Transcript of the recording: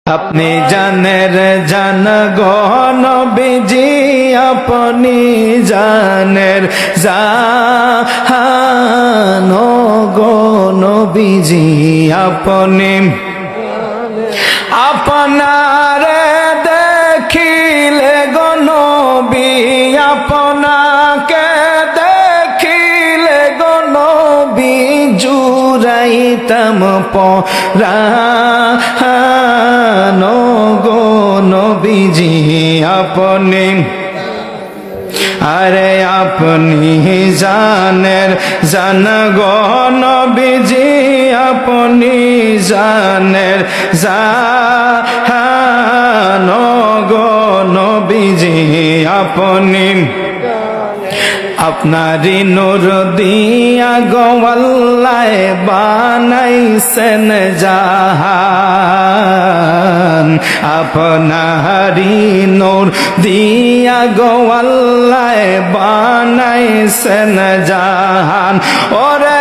আপনি জানের জান গো নবীজি, আপনি জানের জান গো নবীজি, আপনি আপনারে দেখিলে গো নবী, আপনাকে দেখিলে গো নবী, জুড়াইতাম পরাণ গো নবীজি, আপনি আরে আপনি জানের জান গো নবীজি, আপনি জানের জান গো নবীজি, আপনি আপনারি নূর দিয়া গো আল্লাহ বানাইছেন জাহান, আপনারি নূর দিয়া গো আল্লাহ বানাইছেন জাহান। ওরে